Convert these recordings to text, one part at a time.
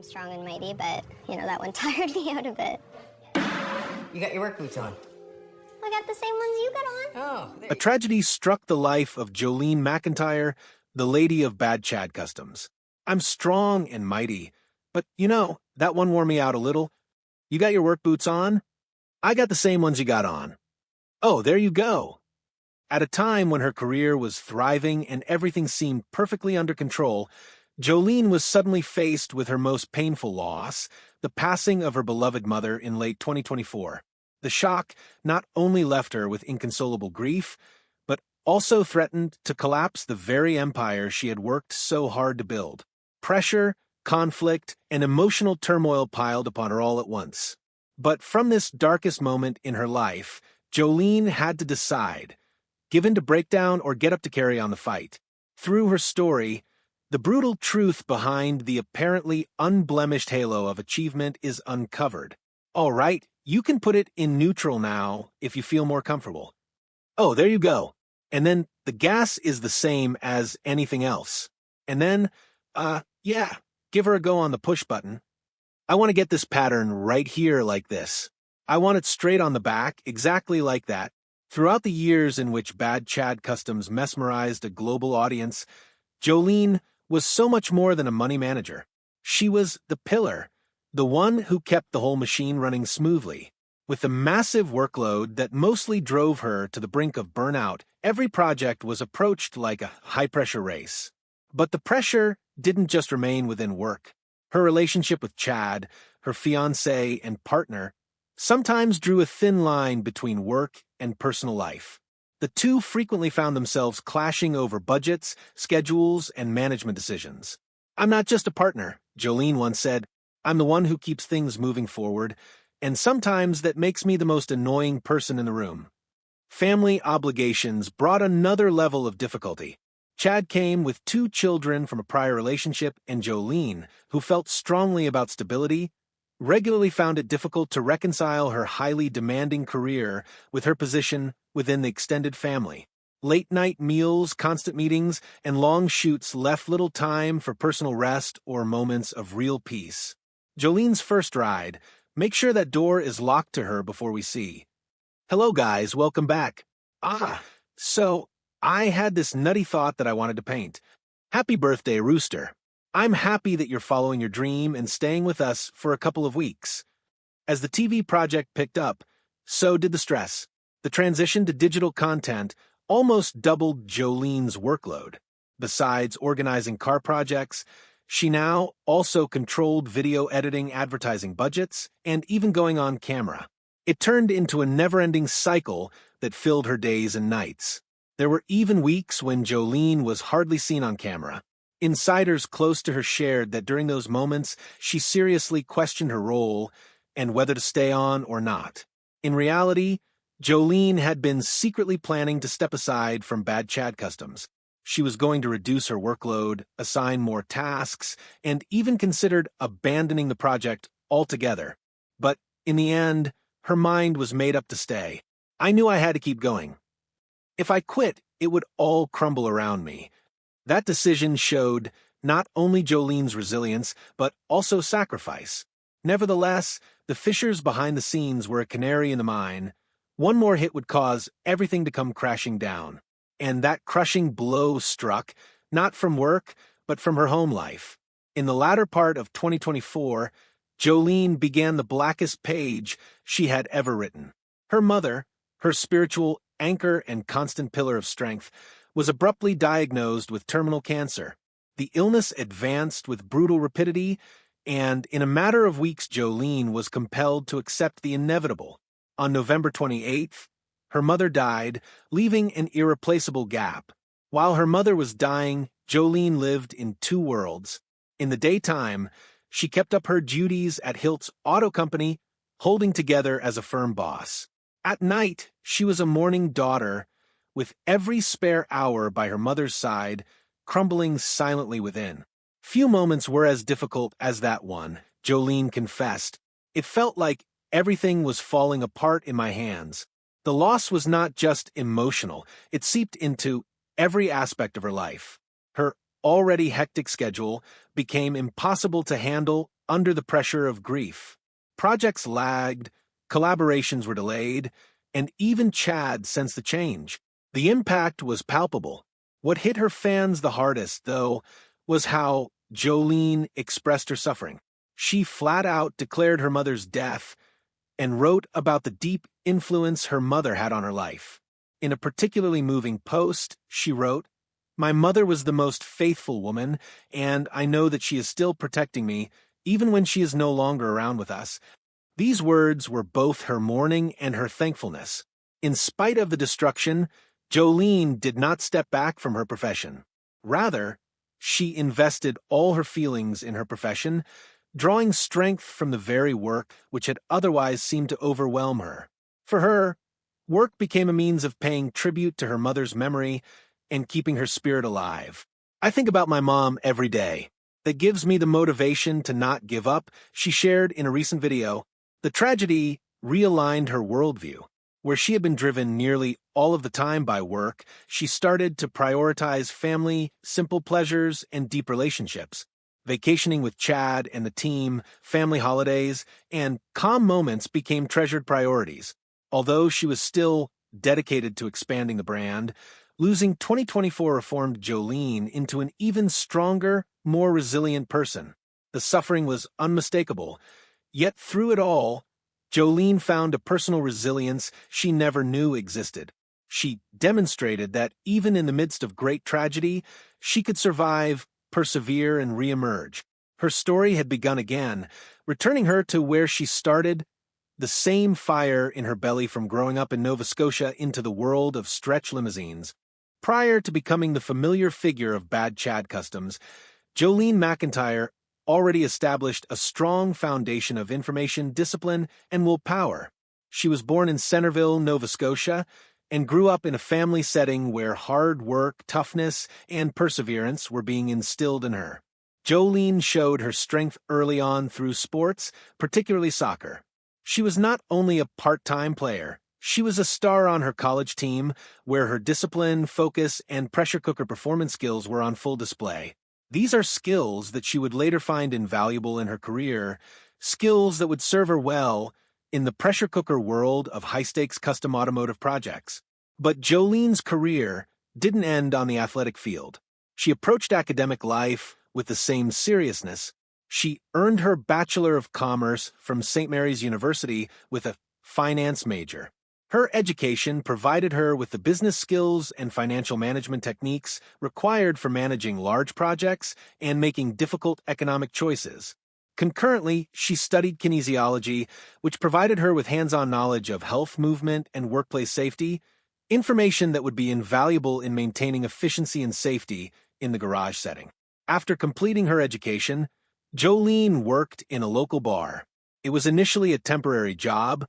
strong and mighty, but, that one tired me out a bit. You got your work boots on. I got the same ones you got on. Oh, A tragedy struck the life of Jolene Macintyre, the lady of bad Chad customs. I'm strong and mighty, but, that one wore me out a little. You got your work boots on? I got the same ones you got on. Oh, there you go. At a time when her career was thriving and everything seemed perfectly under control, Jolene was suddenly faced with her most painful loss, the passing of her beloved mother in late 2024. The shock not only left her with inconsolable grief, but also threatened to collapse the very empire she had worked so hard to build. Pressure, conflict, and emotional turmoil piled upon her all at once. But from this darkest moment in her life, Jolene had to decide, give in to breakdown or get up to carry on the fight. Through her story, the brutal truth behind the apparently unblemished halo of achievement is uncovered. All right, you can put it in neutral now if you feel more comfortable. Oh, there you go. And then the gas is the same as anything else. And then, give her a go on the push button. I want to get this pattern right here like this. I want it straight on the back, exactly like that. Throughout the years in which bad Chad customs mesmerized a global audience, Jolene was so much more than a money manager. She was the pillar, the one who kept the whole machine running smoothly. With a massive workload that mostly drove her to the brink of burnout, every project was approached like a high-pressure race. But the pressure didn't just remain within work. Her relationship with Chad, her fiancé and partner, sometimes drew a thin line between work and personal life. The two frequently found themselves clashing over budgets, schedules, and management decisions. "I'm not just a partner," Jolene once said. "I'm the one who keeps things moving forward, and sometimes that makes me the most annoying person in the room." Family obligations brought another level of difficulty. Chad came with 2 children from a prior relationship, and Jolene, who felt strongly about stability, regularly found it difficult to reconcile her highly demanding career with her position within the extended family. Late-night meals, constant meetings, and long shoots left little time for personal rest or moments of real peace. Jolene's first ride: make sure that door is locked to her before we see. "Hello, guys, welcome back. So I had this nutty thought that I wanted to paint. Happy birthday, Rooster. I'm happy that you're following your dream and staying with us for a couple of weeks." As the TV project picked up, so did the stress. The transition to digital content almost doubled Jolene's workload. Besides organizing car projects, she now also controlled video editing, advertising budgets, and even going on camera. It turned into a never-ending cycle that filled her days and nights. There were even weeks when Jolene was hardly seen on camera. Insiders close to her shared that during those moments, she seriously questioned her role and whether to stay on or not. In reality, Jolene had been secretly planning to step aside from bad Chad customs. She was going to reduce her workload, assign more tasks, and even considered abandoning the project altogether. But in the end, her mind was made up to stay. "I knew I had to keep going. If I quit, it would all crumble around me." That decision showed not only Jolene's resilience, but also sacrifice. Nevertheless, the fissures behind the scenes were a canary in the mine. One more hit would cause everything to come crashing down. And that crushing blow struck, not from work, but from her home life. In the latter part of 2024, Jolene began the blackest page she had ever written. Her mother, her spiritual anchor and constant pillar of strength, was abruptly diagnosed with terminal cancer. The illness advanced with brutal rapidity, and in a matter of weeks Jolene was compelled to accept the inevitable. On November 28th, her mother died, leaving an irreplaceable gap. While her mother was dying, Jolene lived in 2 worlds. In the daytime, she kept up her duties at Hiltz Auto Company, holding together as a firm boss. At night, she was a mourning daughter, with every spare hour by her mother's side, crumbling silently within. Few moments were as difficult as that one, Jolene confessed. It felt like everything was falling apart in my hands. The loss was not just emotional, it seeped into every aspect of her life. Her already hectic schedule became impossible to handle under the pressure of grief. Projects lagged, collaborations were delayed, and even Chad sensed the change. The impact was palpable. What hit her fans the hardest, though, was how Jolene expressed her suffering. She flat out declared her mother's death and wrote about the deep influence her mother had on her life. In a particularly moving post, she wrote, "My mother was the most faithful woman, and I know that she is still protecting me, even when she is no longer around with us." These words were both her mourning and her thankfulness. In spite of the destruction, Jolene did not step back from her profession. Rather, she invested all her feelings in her profession, drawing strength from the very work which had otherwise seemed to overwhelm her. For her, work became a means of paying tribute to her mother's memory and keeping her spirit alive. "I think about my mom every day. That gives me the motivation to not give up," she shared in a recent video. The tragedy realigned her worldview. Where she had been driven nearly all of the time by work, she started to prioritize family, simple pleasures, and deep relationships. Vacationing with Chad and the team, family holidays, and calm moments became treasured priorities. Although she was still dedicated to expanding the brand, losing 2024 reformed Jolene into an even stronger, more resilient person. The suffering was unmistakable, yet through it all, Jolene found a personal resilience she never knew existed. She demonstrated that even in the midst of great tragedy, she could survive, persevere, and reemerge. Her story had begun again, returning her to where she started, the same fire in her belly from growing up in Nova Scotia into the world of stretch limousines. Prior to becoming the familiar figure of Bad Chad Customs, Jolene Macintyre already established a strong foundation of information, discipline, and willpower. She was born in Centerville, Nova Scotia, and grew up in a family setting where hard work, toughness, and perseverance were being instilled in her. Jolene showed her strength early on through sports, particularly soccer. She was not only a part-time player, she was a star on her college team, where her discipline, focus, and pressure cooker performance skills were on full display. These are skills that she would later find invaluable in her career, skills that would serve her well in the pressure cooker world of high-stakes custom automotive projects. But Jolene's career didn't end on the athletic field. She approached academic life with the same seriousness. She earned her Bachelor of Commerce from St. Mary's University with a finance major. Her education provided her with the business skills and financial management techniques required for managing large projects and making difficult economic choices. Concurrently, she studied kinesiology, which provided her with hands-on knowledge of health movement and workplace safety, information that would be invaluable in maintaining efficiency and safety in the garage setting. After completing her education, Jolene worked in a local bar. It was initially a temporary job,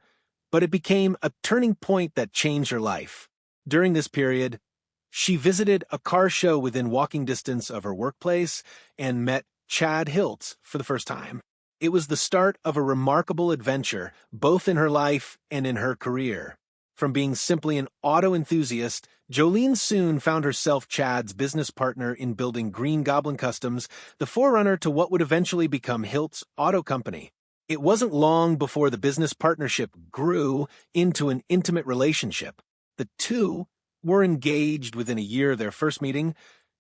but it became a turning point that changed her life. During this period, she visited a car show within walking distance of her workplace and met Chad Hiltz for the first time. It was the start of a remarkable adventure, both in her life and in her career. From being simply an auto enthusiast, Jolene soon found herself Chad's business partner in building Green Goblin Customs, the forerunner to what would eventually become Hiltz Auto Company. It wasn't long before the business partnership grew into an intimate relationship. The two were engaged within a year of their first meeting,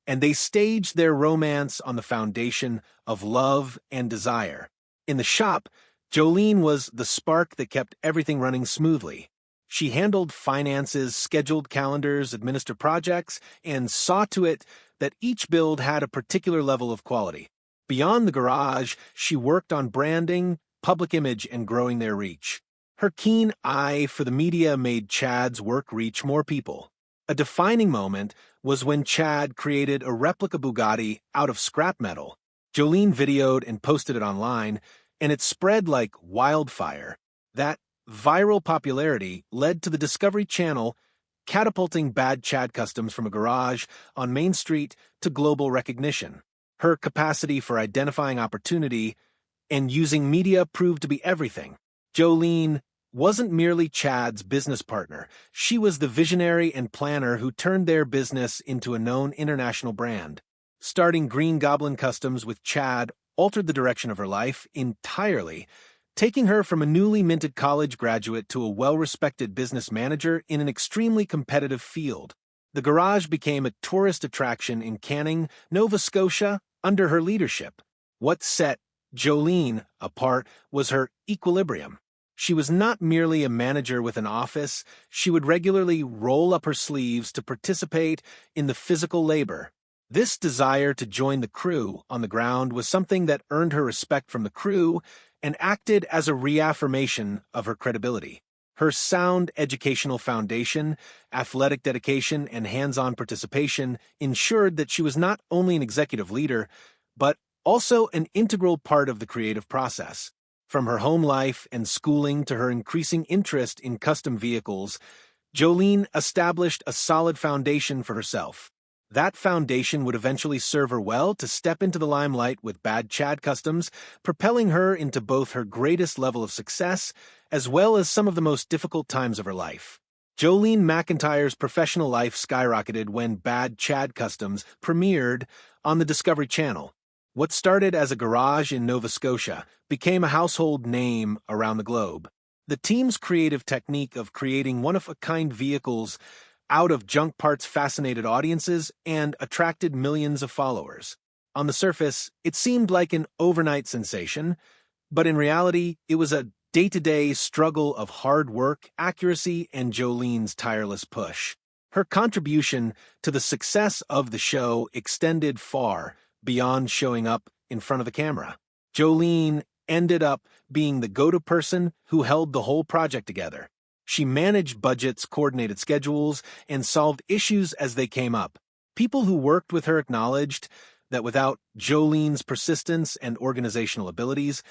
and they staged their romance on the foundation of love and desire. In the shop, Jolene was the spark that kept everything running smoothly. She handled finances, scheduled calendars, administered projects, and saw to it that each build had a particular level of quality. Beyond the garage, she worked on branding, public image, and growing their reach. Her keen eye for the media made Chad's work reach more people. A defining moment was when Chad created a replica Bugatti out of scrap metal. Jolene videoed and posted it online, and it spread like wildfire. That viral popularity led to the Discovery Channel catapulting Bad Chad Customs from a garage on Main Street to global recognition. Her capacity for identifying opportunity and using media proved to be everything. Jolene wasn't merely Chad's business partner. She was the visionary and planner who turned their business into a known international brand. Starting Green Goblin Customs with Chad altered the direction of her life entirely, taking her from a newly minted college graduate to a well-respected business manager in an extremely competitive field. The garage became a tourist attraction in Canning, Nova Scotia, under her leadership. What set Jolene apart was her equilibrium. She was not merely a manager with an office. She would regularly roll up her sleeves to participate in the physical labor. This desire to join the crew on the ground was something that earned her respect from the crew and acted as a reaffirmation of her credibility. Her sound educational foundation, athletic dedication, and hands-on participation ensured that she was not only an executive leader, but also an integral part of the creative process. From her home life and schooling to her increasing interest in custom vehicles, Jolene established a solid foundation for herself. That foundation would eventually serve her well to step into the limelight with Bad Chad Customs, propelling her into both her greatest level of success as well as some of the most difficult times of her life. Jolene Macintyre's professional life skyrocketed when Bad Chad Customs premiered on the Discovery Channel. What started as a garage in Nova Scotia became a household name around the globe. The team's creative technique of creating one-of-a-kind vehicles out of junk parts fascinated audiences and attracted millions of followers. On the surface, it seemed like an overnight sensation, but in reality, it was a day-to-day struggle of hard work, accuracy, and Jolene's tireless push. Her contribution to the success of the show extended far beyond showing up in front of the camera. Jolene ended up being the go-to person who held the whole project together. She managed budgets, coordinated schedules, and solved issues as they came up. People who worked with her acknowledged that without Jolene's persistence and organizational abilities,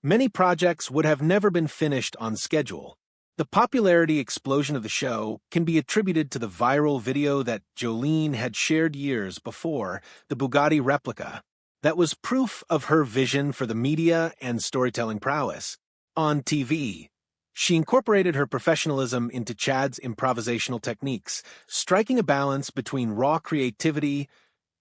many projects would have never been finished on schedule. The popularity explosion of the show can be attributed to the viral video that Jolene had shared years before, the Bugatti replica. That was proof of her vision for the media and storytelling prowess. On TV, she incorporated her professionalism into Chad's improvisational techniques, striking a balance between raw creativity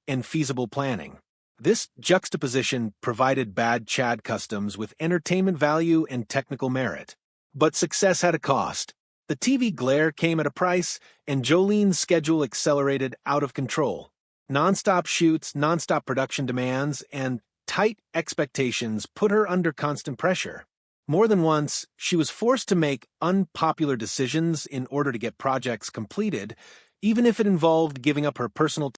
and feasible planning. This juxtaposition provided Bad Chad Customs with entertainment value and technical merit. But success had a cost. The TV glare came at a price, and Jolene's schedule accelerated out of control. Non-stop shoots, non-stop production demands, and tight expectations put her under constant pressure. More than once, she was forced to make unpopular decisions in order to get projects completed, even if it involved giving up her personal